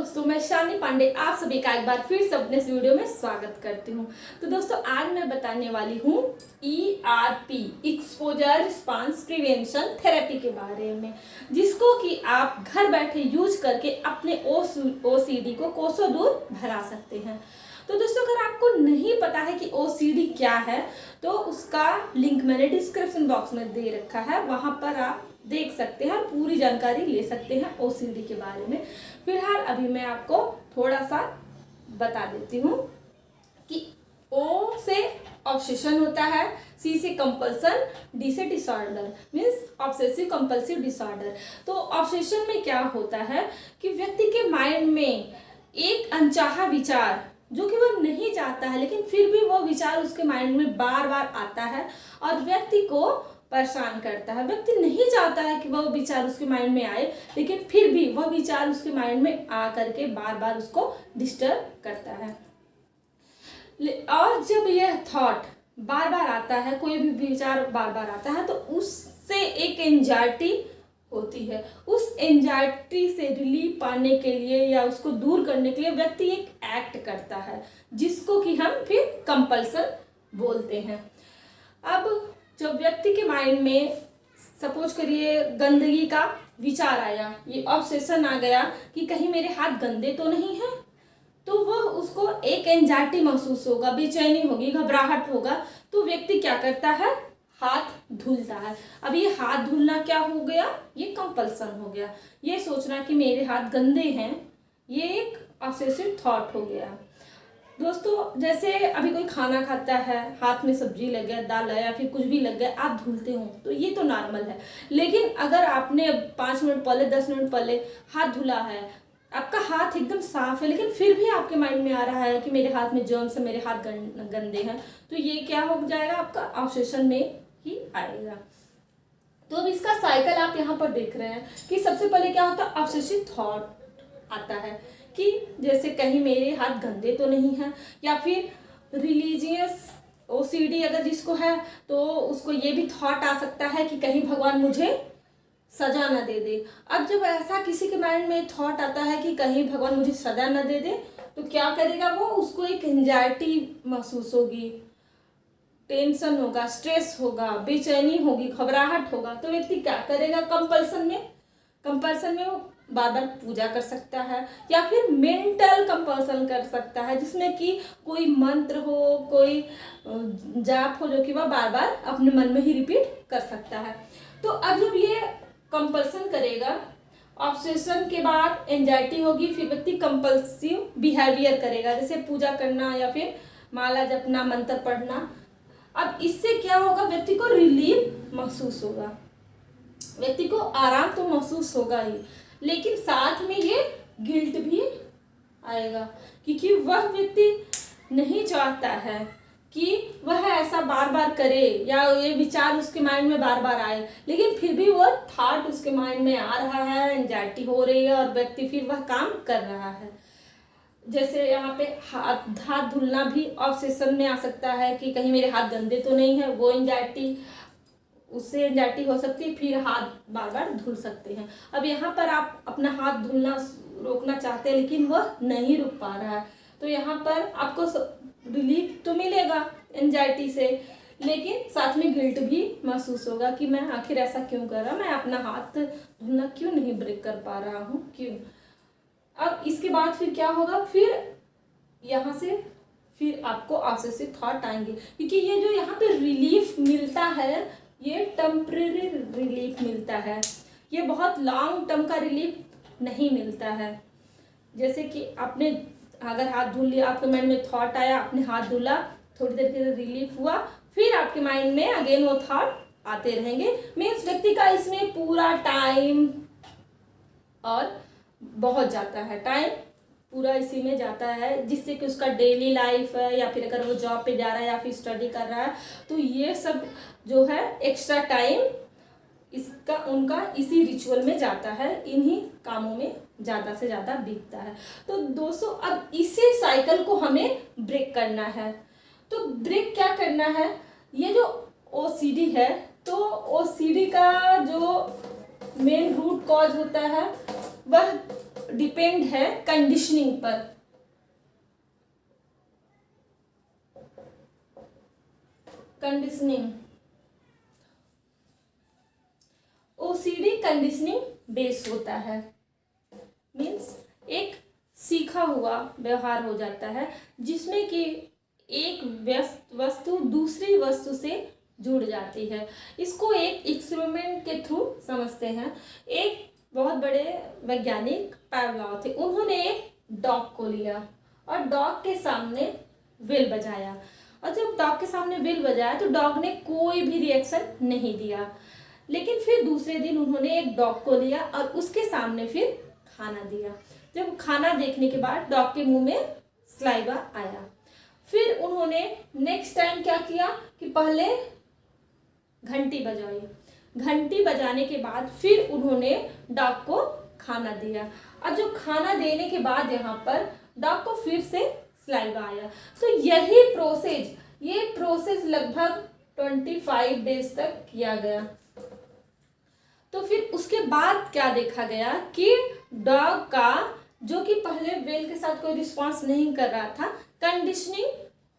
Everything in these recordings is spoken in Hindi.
दोस्तों, मैं शालिनी पांडे आप सभी का एक बार फिर से अपने इस वीडियो में स्वागत करती हूँ। तो दोस्तों, आज मैं बताने वाली हूँ ERP exposure response prevention therapy के बारे में, जिसको कि आप घर बैठे यूज करके अपने OCD को कोसों दूर भगा सकते हैं। तो दोस्तों, अगर आपको नहीं पता है कि OCD क्या है तो उसका लिंक मैंने डिस्क्रिप्शन बॉक्स में दे रखा है, वहां पर आप देख सकते हैं और पूरी जानकारी ले सकते हैं OCD के बारे में। फिलहाल अभी मैं आपको थोड़ा सा बता देती हूँ कि O से ऑब्सेशन होता है, C से कंपल्सन, D से disorder means obsessive compulsive disorder. तो ऑब्सेशन में क्या होता है कि व्यक्ति के माइंड में एक अनचाहा विचार जो कि वो नहीं चाहता है, लेकिन फिर भी वो विचार उसके माइंड में बार बार आता है और व्यक्ति को परेशान करता है। व्यक्ति नहीं चाहता है कि वह विचार उसके माइंड में आए, लेकिन फिर भी वह विचार उसके माइंड में आ करके बार बार उसको डिस्टर्ब करता है। और जब यह थॉट बार बार आता है, कोई भी विचार बार बार आता है, तो उससे एक एंजाइटी होती है। उस एंजाइटी से रिलीफ पाने के लिए या उसको दूर करने के लिए व्यक्ति एक एक्ट करता है, जिसको कि हम फिर कंपल्सन बोलते हैं। अब जब व्यक्ति के माइंड में सपोज करिए गंदगी का विचार आया, ये ऑब्सेशन आ गया कि कहीं मेरे हाथ गंदे तो नहीं है, तो वह उसको एक एंजाइटी महसूस होगा, बेचैनी होगी, घबराहट होगा, तो व्यक्ति क्या करता है, हाथ धुलता है। अब ये हाथ धुलना क्या हो गया, ये कंपल्सन हो गया। ये सोचना कि मेरे हाथ गंदे हैं, ये एक ऑब्सेसिव थॉट हो गया। दोस्तों, जैसे अभी कोई खाना खाता है, हाथ में सब्जी लग गया, दाल है या फिर कुछ भी लग गया, आप धुलते हो तो ये तो नॉर्मल है। लेकिन अगर आपने 5 मिनट पहले 10 मिनट पहले हाथ धुला है, आपका हाथ एकदम साफ है, लेकिन फिर भी आपके माइंड में आ रहा है कि मेरे हाथ में जर्म्स है, मेरे हाथ गंदे हैं, तो ये क्या हो जाएगा, आपका ऑब्सेशन में ही आएगा। तो अब इसका साइकिल आप यहाँ पर देख रहे हैं कि सबसे पहले क्या होता है, ऑब्सेसिव थॉट आता है कि जैसे कहीं मेरे हाथ गंदे तो नहीं हैं, या फिर रिलीजियस OCD अगर जिसको है तो उसको ये भी थॉट आ सकता है कि कहीं भगवान मुझे सजा न दे दे। अब जब ऐसा किसी के माइंड में थॉट आता है कि कहीं भगवान मुझे सजा न दे दे, तो क्या करेगा वो, उसको एक एंजाइटी महसूस होगी, टेंशन होगा, स्ट्रेस होगा, बेचैनी होगी, घबराहट होगा। तो व्यक्ति क्या करेगा, कंपल्सन में वो बार बार पूजा कर सकता है, या फिर मेंटल कंपल्सन कर सकता है, जिसमें कि कोई मंत्र हो, कोई जाप हो, जो कि वह बार बार अपने मन में ही रिपीट कर सकता है। तो अब जब ये कंपल्सन करेगा, ऑब्सेशन के बाद एंजाइटी होगी, फिर व्यक्ति कंपल्सिव बिहेवियर करेगा, जैसे पूजा करना या फिर माला जपना, मंत्र पढ़ना। अब इससे क्या होगा, व्यक्ति को रिलीफ महसूस होगा, व्यक्ति को आराम तो महसूस होगा ही, लेकिन साथ में ये गिल्ट भी आएगा, क्योंकि वह व्यक्ति नहीं चाहता है कि वह ऐसा बार बार करे या ये विचार उसके माइंड में बार बार आए, लेकिन फिर भी वह थॉट उसके माइंड में आ रहा है, एंजाइटी हो रही है और व्यक्ति फिर वह काम कर रहा है। जैसे यहाँ पे हाथ धुलना भी ऑब्सेशन में आ सकता है कि कहीं मेरे हाथ गंदे तो नहीं है, वो एंजाइटी, उससे एंजाइटी हो सकती है, फिर हाथ बार बार धुल सकते हैं। अब यहाँ पर आप अपना हाथ धुलना रोकना चाहते हैं, लेकिन वह नहीं रुक पा रहा है, तो यहाँ पर आपको रिलीफ तो मिलेगा एंजाइटी से, लेकिन साथ में गिल्ट भी महसूस होगा कि मैं आखिर ऐसा क्यों कर रहा, मैं अपना हाथ धुलना क्यों नहीं ब्रेक कर पा रहा हूँ, क्यों। अब इसके बाद फिर क्या होगा, फिर यहाँ से फिर आपको ऑब्सेसिव थॉट आएंगे, क्योंकि ये जो यहाँ पे रिलीफ मिलता है, ये टेम्परेरी रिलीफ मिलता है, ये बहुत लॉन्ग टर्म का रिलीफ नहीं मिलता है। जैसे कि आपने अगर हाथ धुल लिया, आपके माइंड में थॉट आया, आपने हाथ धुला, थोड़ी देर के लिए रिलीफ हुआ, फिर आपके माइंड में अगेन वो थॉट आते रहेंगे। मीन्स व्यक्ति का इसमें पूरा टाइम और बहुत जाता है, टाइम पूरा इसी में जाता है, जिससे कि उसका डेली लाइफ है, या फिर अगर वो जॉब पे जा रहा है या फिर स्टडी कर रहा है, तो ये सब जो है एक्स्ट्रा टाइम इसका उनका इसी रिचुअल में जाता है, इन्हीं कामों में ज़्यादा से ज़्यादा बीतता है। तो दोस्तों, अब इसी साइकिल को हमें ब्रेक करना है। तो ब्रेक क्या करना है, ये जो OCD है, तो OCD का जो मेन रूट कॉज होता है वह डिपेंड है कंडीशनिंग पर। कंडीशनिंग, ओसीडी कंडीशनिंग बेस होता है। मीन्स एक सीखा हुआ व्यवहार हो जाता है जिसमें कि एक वस्तु दूसरी वस्तु से जुड़ जाती है। इसको एक एक्सपेरिमेंट के थ्रू समझते हैं। एक बहुत बड़े वैज्ञानिक पावलोव थे, उन्होंने एक डॉग को लिया और डॉग के सामने व्हील बजाया, और जब डॉग के सामने व्हील बजाया तो डॉग ने कोई भी रिएक्शन नहीं दिया। लेकिन फिर दूसरे दिन उन्होंने एक डॉग को लिया और उसके सामने फिर खाना दिया। जब खाना देखने के बाद डॉग के मुंह में सलाइवा आया। फिर उन्होंने नेक्स्ट टाइम क्या किया कि पहले घंटी बजाई, घंटी बजाने के बाद फिर उन्होंने डॉग को खाना दिया। अब जो खाना देने के बाद यहाँ पर डॉग को फिर से सलाइवा आया। तो यही प्रोसेस लगभग 25 डेज तक किया गया। तो फिर उसके बाद क्या देखा गया कि डॉग का जो कि पहले व्हील के साथ कोई रिस्पॉन्स नहीं कर रहा था, कंडीशनिंग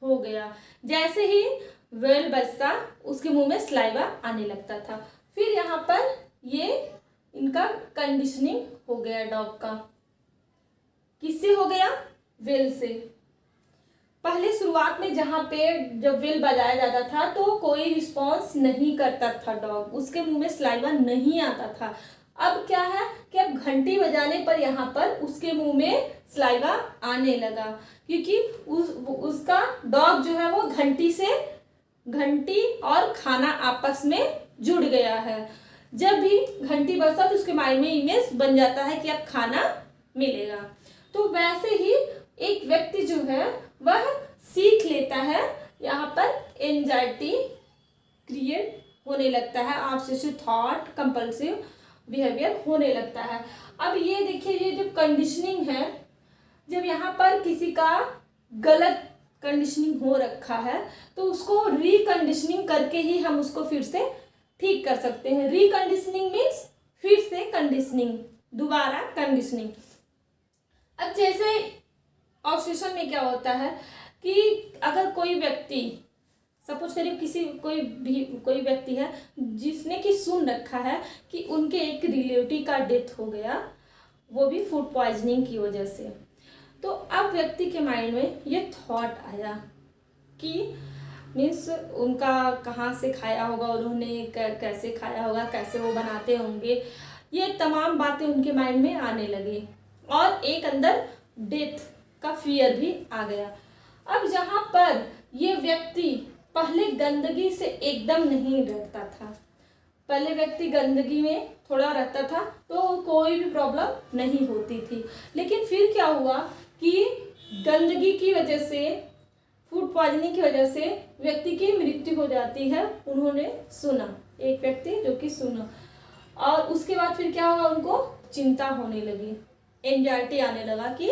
हो गया। जैसे ही व्हील बजता उसके मुंह में सलाइवा आने लगता था। फिर यहाँ पर ये इनका कंडीशनिंग हो गया डॉग का। किससे हो गया? व्हील से। पहले शुरुआत में जहाँ पे जब व्हील बजाया जाता था तो कोई रिस्पॉन्स नहीं करता था डॉग, उसके मुंह में सलाइवा नहीं आता था। अब क्या है कि अब घंटी बजाने पर यहाँ पर उसके मुंह में सलाइवा आने लगा, क्योंकि उसका डॉग जो है वो घंटी और खाना आपस में जुड़ गया है। जब भी घंटी बजता तो उसके माइंड में इमेज बन जाता है कि अब खाना मिलेगा। तो वैसे ही एक व्यक्ति जो है वह सीख लेता है, यहाँ पर एंजाइटी क्रिएट होने लगता है, ऑब्सेसिव थॉट, कंपल्सिव बिहेवियर होने लगता है। अब ये देखिए, ये जो कंडीशनिंग है, जब यहाँ पर किसी का गलत कंडीशनिंग हो रखा है तो उसको रिकंडीशनिंग करके ही हम उसको फिर से ठीक कर सकते हैं। रिकंडीशनिंग मीन्स फिर से कंडीशनिंग, दोबारा कंडीशनिंग। अब जैसे ऑब्सेशन में क्या होता है कि अगर कोई व्यक्ति, सपोज करिए कोई व्यक्ति है जिसने कि सुन रखा है कि उनके एक रिलेटिव का डेथ हो गया, वो भी फूड पॉइजनिंग की वजह से। तो अब व्यक्ति के माइंड में ये थॉट आया कि मीन्स उनका कहाँ से खाया होगा, उन्होंने कैसे खाया होगा, कैसे वो बनाते होंगे, ये तमाम बातें उनके माइंड में आने लगी और एक अंदर डेथ का फियर भी आ गया। अब जहाँ पर ये व्यक्ति पहले गंदगी से एकदम नहीं डरता था, पहले व्यक्ति गंदगी में थोड़ा रहता था तो कोई भी प्रॉब्लम नहीं होती थी, लेकिन फिर क्या हुआ कि गंदगी की वजह से, फूड पॉइजनिंग की वजह से व्यक्ति की मृत्यु हो जाती है। उन्होंने सुना, एक व्यक्ति जो कि सुना, और उसके बाद फिर क्या हुआ, उनको चिंता होने लगी, एंजाइटी आने लगा कि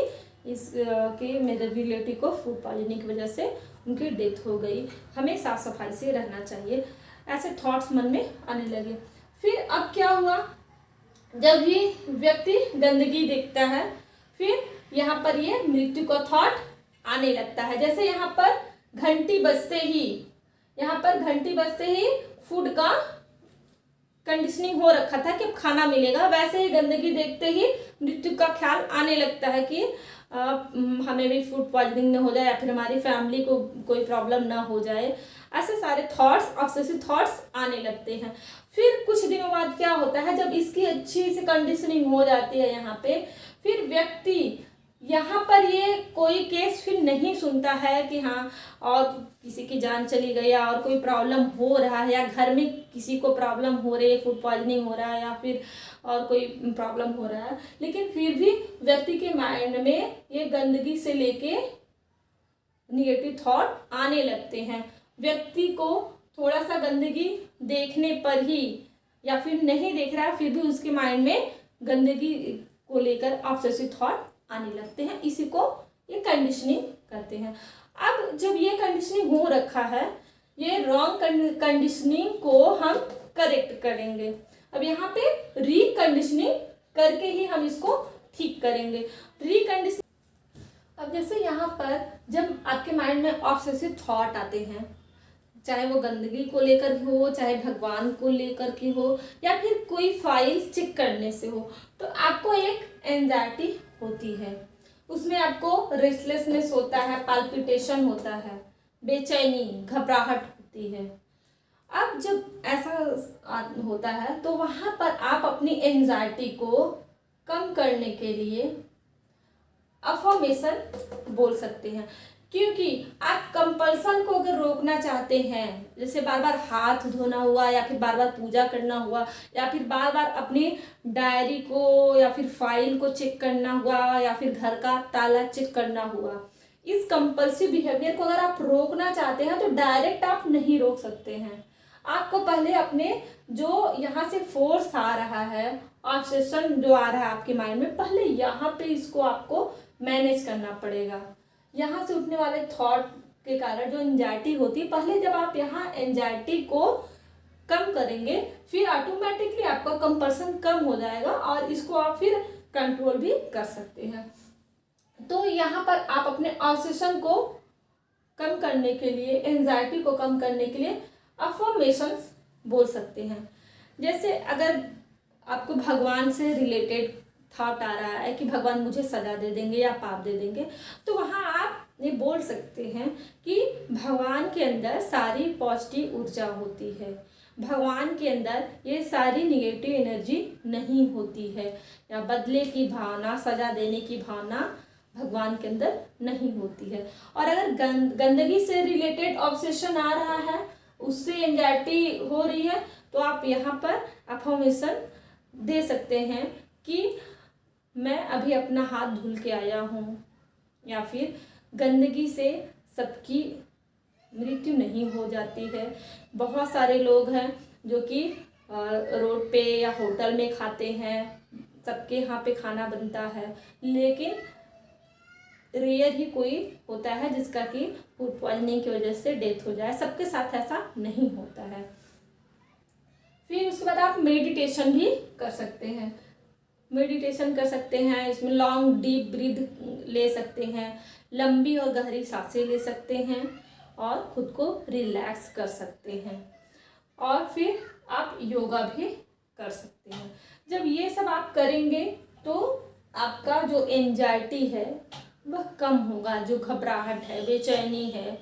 कि मेरे रिलेटिव को फूड पॉइजनिंग की वजह से उनकी डेथ हो गई, हमें साफ सफाई से रहना चाहिए, ऐसे थॉट्स मन में आने लगे। फिर अब क्या हुआ, जब भी व्यक्ति गंदगी देखता है फिर यहाँ पर ये मृत्यु का थॉट आने लगता है। जैसे यहाँ पर घंटी बजते ही फूड का कंडीशनिंग हो रखा था कि अब खाना मिलेगा, वैसे ही गंदगी देखते ही मृत्यु का ख्याल आने लगता है कि हमें भी फूड पॉइजनिंग न हो जाए या फिर हमारी फैमिली को कोई प्रॉब्लम ना हो जाए। ऐसे सारे थॉट्स, ऑब्सेसिव थॉट्स आने लगते हैं। फिर कुछ दिनों बाद क्या होता है, जब इसकी अच्छी सी कंडीशनिंग हो जाती है यहाँ पे, फिर व्यक्ति यहाँ पर ये कोई केस फिर नहीं सुनता है कि हाँ और किसी की जान चली गई या और कोई प्रॉब्लम हो रहा है या घर में किसी को प्रॉब्लम हो रही है, फूड पॉइजनिंग हो रहा है या फिर और कोई प्रॉब्लम हो रहा है, लेकिन फिर भी व्यक्ति के माइंड में ये गंदगी से लेके निगेटिव थॉट आने लगते हैं। व्यक्ति को थोड़ा सा गंदगी देखने पर ही या फिर नहीं देख रहा है फिर भी उसके माइंड में गंदगी को लेकर ऑब्सेसिव थॉट आने लगते हैं। इसी को ये कंडीशनिंग करते हैं। अब जब ये कंडीशनिंग हो रखा है, ये रॉन्ग कंडीशनिंग को हम करेक्ट करेंगे। अब यहाँ पे रिकंडीशनिंग करके ही हम इसको ठीक करेंगे। रिकंडीशन, अब जैसे यहाँ पर जब आपके माइंड में ऑब्सेसिव थॉट आते हैं, चाहे वो गंदगी को लेकर हो, चाहे भगवान को लेकर के हो, या फिर कोई फाइल चेक करने से हो, तो आपको एक एंजाइटी होती है। उसमें आपको रेस्टलेसनेस होता है, पाल्पिटेशन होता है, बेचैनी, घबराहट होती है। अब जब ऐसा होता है तो वहाँ पर आप अपनी एंजाइटी को कम करने के लिए अफर्मेशन बोल सकते हैं। क्योंकि आप कंपल्सन को अगर रोकना चाहते हैं, जैसे बार बार हाथ धोना हुआ, या फिर बार बार पूजा करना हुआ, या फिर बार बार अपनी डायरी को या फिर फाइल को चेक करना हुआ, या फिर घर का ताला चेक करना हुआ, इस कंपल्सिव बिहेवियर को अगर आप रोकना चाहते हैं तो डायरेक्ट आप नहीं रोक सकते हैं। आपको पहले अपने जो यहाँ से फोर्स आ रहा है, ऑब्सेशन जो आ रहा है आपके माइंड में, पहले यहाँ पे इसको आपको मैनेज करना पड़ेगा। यहाँ से उठने वाले थॉट के कारण जो एंजाइटी होती है, पहले जब आप यहाँ एंजाइटी को कम करेंगे, फिर ऑटोमेटिकली आपका कंपल्सन कम हो जाएगा और इसको आप फिर कंट्रोल भी कर सकते हैं। तो यहाँ पर आप अपने ऑब्सेशन को कम करने के लिए, एंजाइटी को कम करने के लिए अफर्मेशंस बोल सकते हैं। जैसे अगर आपको भगवान से रिलेटेड थॉट आ रहा है कि भगवान मुझे सजा दे देंगे या पाप दे देंगे, तो वहाँ आप ये बोल सकते हैं कि भगवान के अंदर सारी पॉजिटिव ऊर्जा होती है, भगवान के अंदर ये सारी निगेटिव एनर्जी नहीं होती है, या बदले की भावना, सजा देने की भावना भगवान के अंदर नहीं होती है। और अगर गंदगी से रिलेटेड ऑब्सेशन आ रहा है, उससे एंजाइटी हो रही है, तो आप यहाँ पर अफर्मेशन दे सकते हैं कि मैं अभी अपना हाथ धुल के आया हूँ, या फिर गंदगी से सबकी मृत्यु नहीं हो जाती है। बहुत सारे लोग हैं जो कि रोड पे या होटल में खाते हैं, सबके यहाँ पे खाना बनता है, लेकिन रेयर ही कोई होता है जिसका कि फूड पॉइजनिंग की वजह से डेथ हो जाए। सबके साथ ऐसा नहीं होता है। फिर उसके बाद आप मेडिटेशन भी कर सकते हैं। मेडिटेशन कर सकते हैं, इसमें लॉन्ग डीप ब्रीथ ले सकते हैं, लंबी और गहरी सांसें ले सकते हैं, और खुद को रिलैक्स कर सकते हैं। और फिर आप योगा भी कर सकते हैं। जब ये सब आप करेंगे तो आपका जो एंजाइटी है वह कम होगा, जो घबराहट है, बेचैनी है,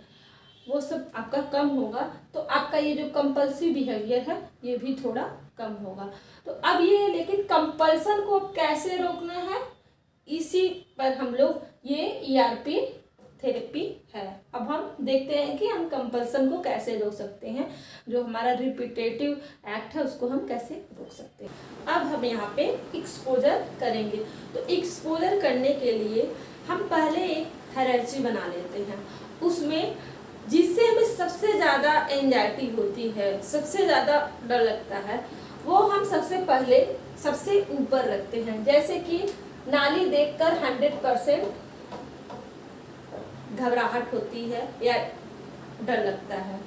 वो सब आपका कम होगा। तो आपका ये जो कंपल्सिव बिहेवियर है ये भी थोड़ा कम होगा। तो अब ये, लेकिन कंपल्सन को कैसे रोकना है, इसी पर हम लोग, ये ERP थेरेपी है। अब हम देखते हैं कि हम कंपल्सन को कैसे रोक सकते हैं, जो हमारा रिपीटेटिव एक्ट है उसको हम कैसे रोक सकते हैं। अब हम यहाँ पे एक्सपोजर करेंगे। तो एक्सपोजर करने के लिए हम पहले एक हायरार्की बना लेते हैं, उसमें जिससे हमें सबसे ज़्यादा एंजाइटी होती है, सबसे ज़्यादा डर लगता है, वो हम सबसे पहले सबसे ऊपर रखते हैं। जैसे कि नाली देखकर 100% घबराहट होती है या डर लगता है।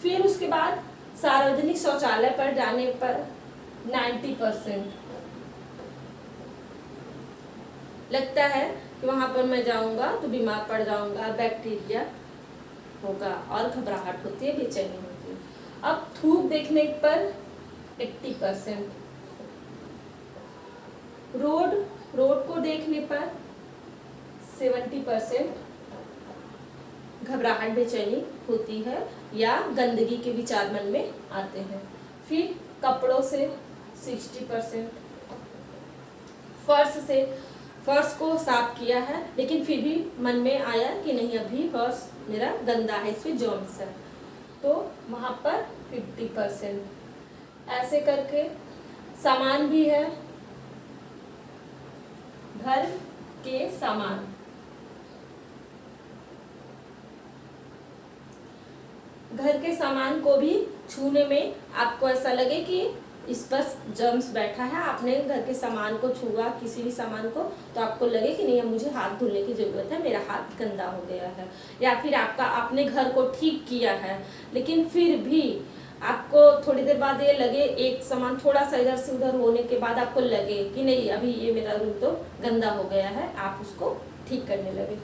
फिर उसके बाद सार्वजनिक शौचालय पर जाने पर 90% लगता है कि वहाँ पर मैं जाऊँगा तो बीमार पड़ जाऊँगा, बैक्टीरिया होगा, और घबराहट होती है, बेचैनी होती है। अब थूक देखने पर 80%, रोड को देखने पर 70% घबराहट, बेचैनी होती है, या गंदगी के विचार मन में आते हैं। फिर कपड़ों से 60%, फर्श को साफ किया है लेकिन फिर भी मन में आया कि नहीं अभी फर्श मेरा गंदा है, इसमें जर्म्स है, तो वहाँ पर 50%। ऐसे करके सामान भी है, घर के सामान, घर के सामान को भी छूने में आपको ऐसा लगे कि इस पर जर्म्स बैठा है, आपने घर के सामान को छुआ, किसी भी सामान को, तो आपको लगे कि नहीं अब मुझे हाथ धुलने की ज़रूरत है, मेरा हाथ गंदा हो गया है। या फिर आपने घर को ठीक किया है लेकिन फिर भी आप आपको थोड़ी देर बाद ये लगे, एक सामान थोड़ा सा इधर से उधर होने के बाद आपको लगे कि नहीं अभी ये मेरा रूम तो गंदा हो गया है, आप उसको ठीक करने लगे।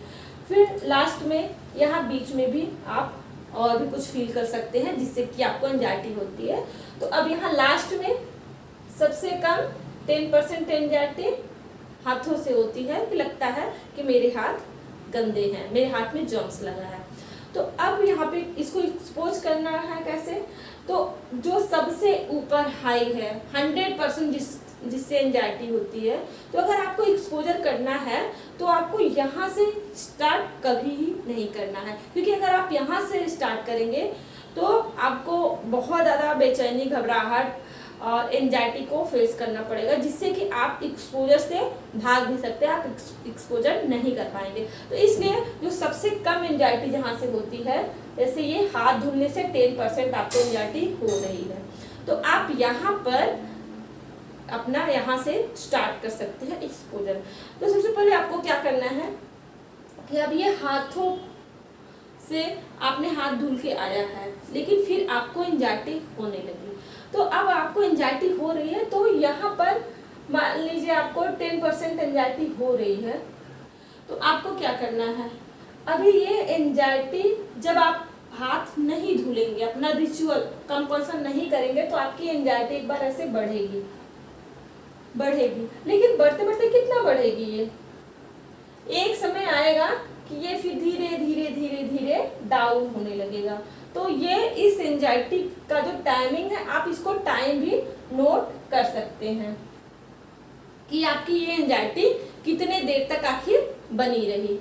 फिर लास्ट में यहाँ बीच में भी आप और भी कुछ फील कर सकते हैं जिससे कि आपको एंजाइटी होती है। तो अब यहाँ लास्ट में सबसे कम 10% एंजाइटी हाथों से होती है कि लगता है कि मेरे हाथ गंदे हैं, मेरे हाथ में जर्म्स लगा है। तो अब यहाँ पे इसको एक्सपोज करना है कैसे, तो जो सबसे ऊपर हाई है 100% जिससे एंजाइटी होती है, तो अगर आपको एक्सपोजर करना है तो आपको यहाँ से स्टार्ट कभी ही नहीं करना है, क्योंकि अगर आप यहाँ से स्टार्ट करेंगे तो आपको बहुत ज़्यादा बेचैनी, घबराहट और एंजाइटी को फेस करना पड़ेगा, जिससे कि आप एक्सपोजर से भाग भी सकते हैं, आप एक्सपोजर नहीं कर पाएंगे। तो इसलिए जो सबसे कम एंजाइटी जहाँ से होती है, जैसे ये हाथ धुलने से 10% आपको एंजाइटी हो रही है, तो आप यहाँ पर अपना यहाँ से स्टार्ट कर सकते हैं एक्सपोजर। तो सबसे पहले आपको क्या करना है कि अब ये हाथों से आपने हाथ धुल के आया है, लेकिन फिर आपको एंजाइटी होने लगी, तो अब आपको एंजाइटी हो रही है, तो यहाँ पर मान लीजिए आपको 10% एंजाइटी हो रही है, तो आपको क्या करना है, अभी ये एंजाइटी जब आप हाथ नहीं धुलेंगे, अपना रिचुअल कंपल्सन नहीं करेंगे, तो आपकी एंजाइटी एक बार ऐसे बढ़ेगी, लेकिन बढ़ते बढ़ते कितना बढ़ेगी, ये एक समय आएगा कि ये फिर धीरे धीरे धीरे धीरे डाउन होने लगेगा। तो ये इस एंजाइटी का जो टाइमिंग है, आप इसको टाइम भी नोट कर सकते हैं कि आपकी ये एंजाइटी कितने देर तक आखिर बनी रही।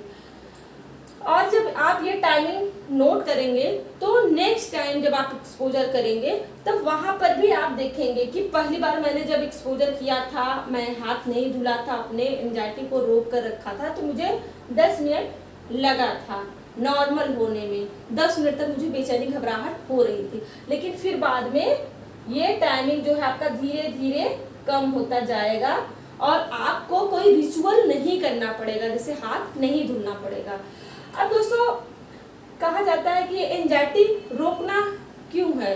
और जब आप ये टाइमिंग नोट करेंगे तो नेक्स्ट टाइम जब आप एक्सपोजर करेंगे तब वहां पर भी आप देखेंगे कि पहली बार मैंने जब एक्सपोजर किया था, मैं हाथ नहीं धुला था, अपने एंजाइटी को रोक कर रखा था, तो मुझे 10 मिनट लगा था नॉर्मल होने में, 10 मिनट तक मुझे बेचैनी घबराहट हो रही थी, लेकिन फिर बाद में ये टाइमिंग जो है आपका धीरे धीरे कम होता जाएगा और आपको कोई रिचुअल नहीं करना पड़ेगा, जैसे हाथ नहीं धुलना पड़ेगा। अब दोस्तों कहा जाता है कि एंजाइटी रोकना क्यों है,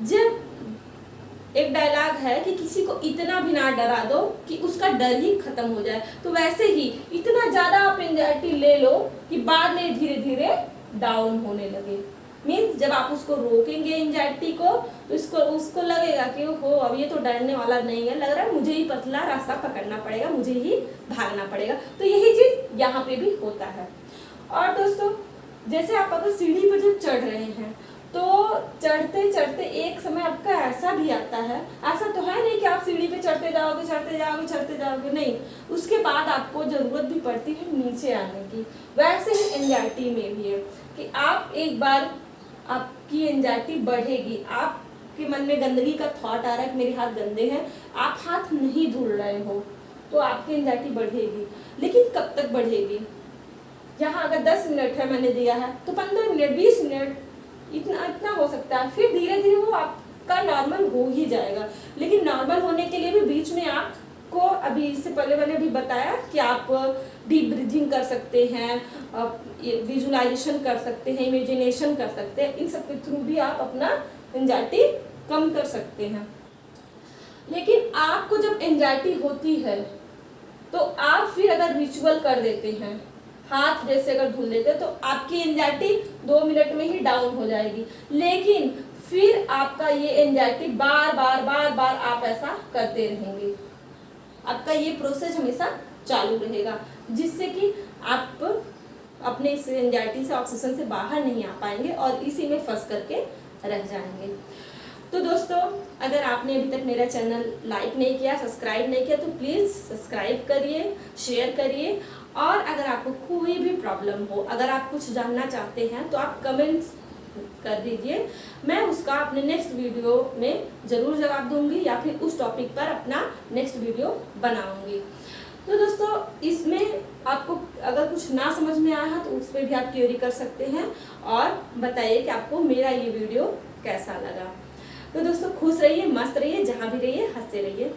जब एक डायलॉग है कि किसी को इतना भी ना डरा दो कि उसका डर ही खत्म हो जाए, तो वैसे ही इतना ज्यादा आप एंजाइटी ले लो कि बाद में धीरे धीरे डाउन होने लगे। मीन्स जब आप उसको रोकेंगे एंजाइटी को, तो उसको लगेगा कि हो अब ये तो डरने वाला नहीं है, लग रहा है मुझे ही पतला रास्ता पकड़ना पड़ेगा, मुझे ही भागना पड़ेगा। तो यही चीज यहाँ पे भी होता है। और दोस्तों जैसे आप अगर सीढ़ी पर जब चढ़ रहे हैं, तो चढ़ते चढ़ते एक समय आपका ऐसा भी आता है, ऐसा तो है नहीं कि आप सीढ़ी पे चढ़ते जाओगे, नहीं, उसके बाद आपको जरूरत भी पड़ती है नीचे आने की। वैसे ही एंजाइटी में भी है कि आप एक बार आपकी एंजाइटी बढ़ेगी, आपके मन में गंदगी का थॉट आ रहा है कि मेरे हाथ गंदे हैं, आप हाथ नहीं धुल रहे हो, तो आपकी एंजाइटी बढ़ेगी। लेकिन कब तक बढ़ेगी, यहाँ अगर 10 मिनट है मैंने दिया है, तो 15 मिनट 20 मिनट इतना हो सकता है, फिर धीरे धीरे वो आपका नॉर्मल हो ही जाएगा। लेकिन नॉर्मल होने के लिए भी बीच में आपको, अभी इससे पहले मैंने भी बताया कि आप डीप ब्रीथिंग कर सकते हैं, विजुअलाइजेशन कर सकते हैं, इमेजिनेशन कर सकते हैं, इन सब के थ्रू भी आप अपना एंजाइटी कम कर सकते हैं। लेकिन आपको जब एंजाइटी होती है तो आप फिर अगर रिचुअल कर देते हैं, हाथ जैसे अगर धुल देते, तो आपकी एंजाइटी 2 मिनट में ही डाउन हो जाएगी। लेकिन फिर आपका ये एंजाइटी बार बार आप ऐसा करते रहेंगे, आपका ये प्रोसेस हमेशा चालू रहेगा, जिससे कि आप अपने इस एंजाइटी से, ऑब्सेशन से बाहर नहीं आ पाएंगे और इसी में फंस करके रह जाएंगे। तो दोस्तों अगर आपने अभी तक मेरा चैनल लाइक नहीं किया, सब्सक्राइब नहीं किया, तो प्लीज़ सब्सक्राइब करिए, शेयर करिए। और अगर आपको कोई भी प्रॉब्लम हो, अगर आप कुछ जानना चाहते हैं, तो आप कमेंट्स कर दीजिए, मैं उसका अपने नेक्स्ट वीडियो में ज़रूर जवाब दूंगी या फिर उस टॉपिक पर अपना नेक्स्ट वीडियो बनाऊंगी। तो दोस्तों इसमें आपको अगर कुछ ना समझ में आया तो उस पर भी आप क्वेरी कर सकते हैं और बताइए कि आपको मेरा ये वीडियो कैसा लगा। तो दोस्तों खुश रहिए, मस्त रहिए, जहाँ भी रहिए हंसते रहिए।